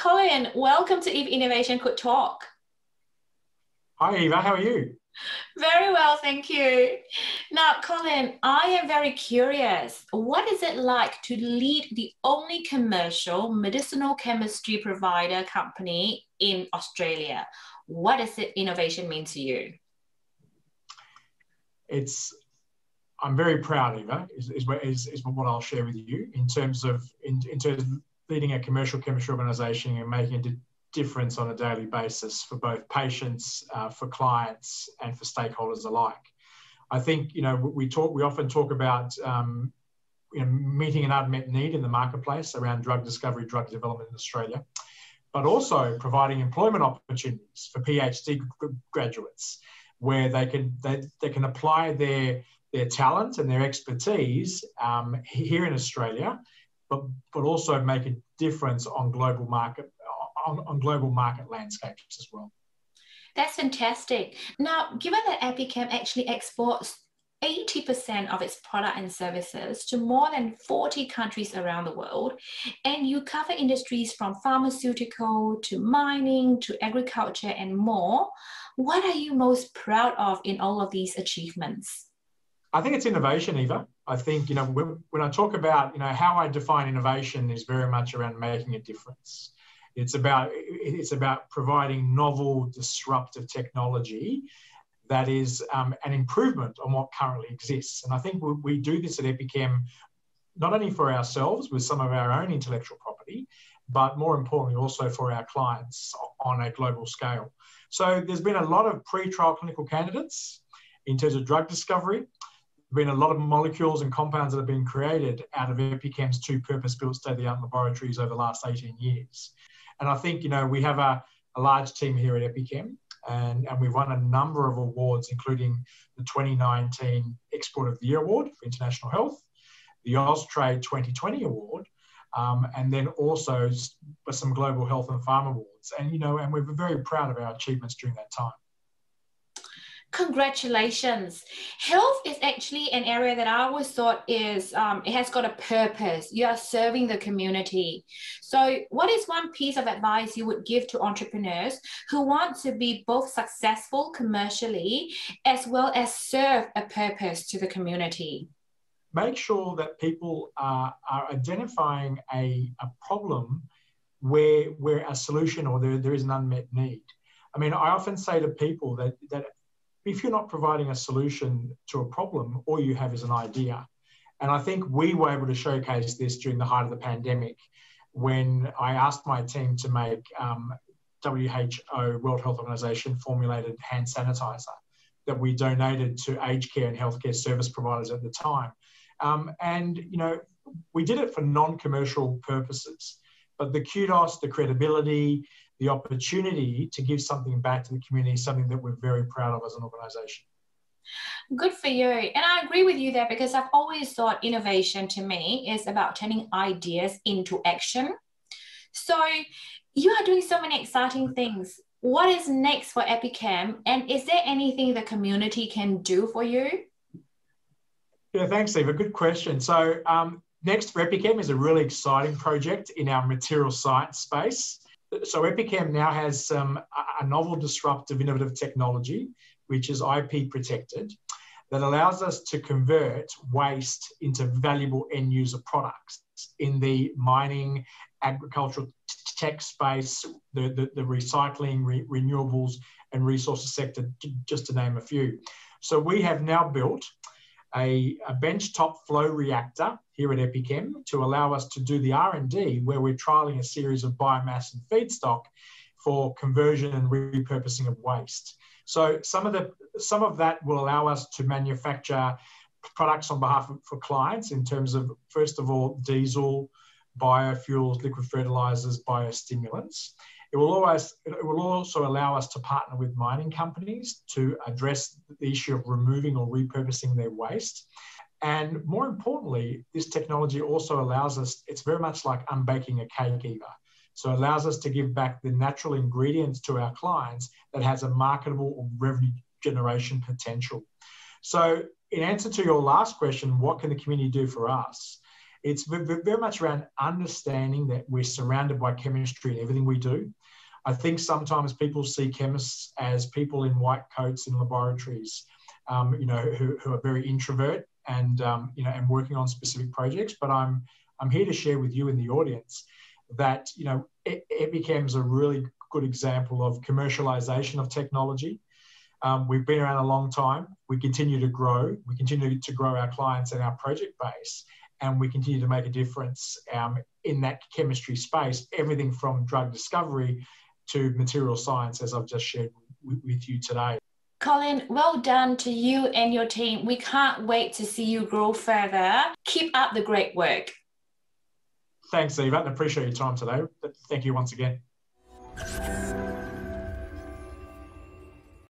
Colin, welcome to If Innovation Could Talk. Hi, Eva. How are you? Very well, thank you. Now, Colin, I am very curious. What is it like to lead the only commercial medicinal chemistry provider company in Australia? What does innovation mean to you? I'm very proud, Eva, is what I'll share with you in terms of leading a commercial chemistry organisation and making a difference on a daily basis for both patients, for clients, and for stakeholders alike. I think we often talk about meeting an unmet need in the marketplace around drug discovery, drug development in Australia, but also providing employment opportunities for PhD graduates where they can apply their talent and their expertise here in Australia, but also make a difference on global market landscapes as well. That's fantastic. Now, given that Epichem actually exports 80% of its product and services to more than 40 countries around the world, and you cover industries from pharmaceutical to mining to agriculture and more, what are you most proud of in all of these achievements? I think it's innovation, Eva. I think, when I talk about, how I define innovation is very much around making a difference. It's about providing novel, disruptive technology that is an improvement on what currently exists. And I think we do this at Epichem, not only for ourselves with some of our own intellectual property, but more importantly also for our clients on a global scale. So there's been a lot of pre-trial clinical candidates in terms of drug discovery. There have been a lot of molecules and compounds that have been created out of Epichem's two purpose-built state-of-the-art laboratories over the last 18 years. And I think, we have a large team here at Epichem, and we've won a number of awards, including the 2019 Export of the Year Award for International Health, the Austrade 2020 Award, and then also some Global Health and Pharma Awards. And we're very proud of our achievements during that time. Congratulations. Health is actually an area that I always thought it has got a purpose. You are serving the community. So what is one piece of advice you would give to entrepreneurs who want to be both successful commercially as well as serve a purpose to the community? Make sure that people are identifying a problem where a solution or there is an unmet need. I mean, I often say to people that if you're not providing a solution to a problem, all you have is an idea. And I think we were able to showcase this during the height of the pandemic when I asked my team to make WHO, World Health Organization, formulated hand sanitizer that we donated to aged care and healthcare service providers at the time. We did it for non-commercial purposes, but the kudos, the credibility, the opportunity to give something back to the community is something that we're very proud of as an organisation. Good for you. And I agree with you there because I've always thought innovation to me is about turning ideas into action. So you are doing so many exciting things. What is next for Epichem? And is there anything the community can do for you? Yeah, thanks, Eva. Good question. So next for Epichem is a really exciting project in our material science space. So Epichem now has a novel, disruptive, innovative technology, which is IP protected, that allows us to convert waste into valuable end user products in the mining, agricultural tech space, the recycling, renewables and resources sector, just to name a few. So we have now built a benchtop flow reactor here at Epichem to allow us to do the R&D where we're trialling a series of biomass and feedstock for conversion and repurposing of waste. So some of that will allow us to manufacture products on behalf for clients in terms of, first of all, diesel, biofuels, liquid fertilizers, biostimulants. It will also allow us to partner with mining companies to address the issue of removing or repurposing their waste. And more importantly, this technology also allows us, it's very much like unbaking a cake, Eva. So it allows us to give back the natural ingredients to our clients that has a marketable or revenue generation potential. So in answer to your last question, what can the community do for us? It's very much around understanding that we're surrounded by chemistry in everything we do. I think sometimes people see chemists as people in white coats in laboratories, who are very introvert and and working on specific projects. But I'm here to share with you in the audience that Epichem is a really good example of commercialization of technology. We've been around a long time. We continue to grow. We continue to grow our clients and our project base, and we continue to make a difference in that chemistry space. Everything from drug discovery to material science, as I've just shared with you today. Colin, well done to you and your team. We can't wait to see you grow further. Keep up the great work. Thanks, Eva, and appreciate your time today. Thank you once again.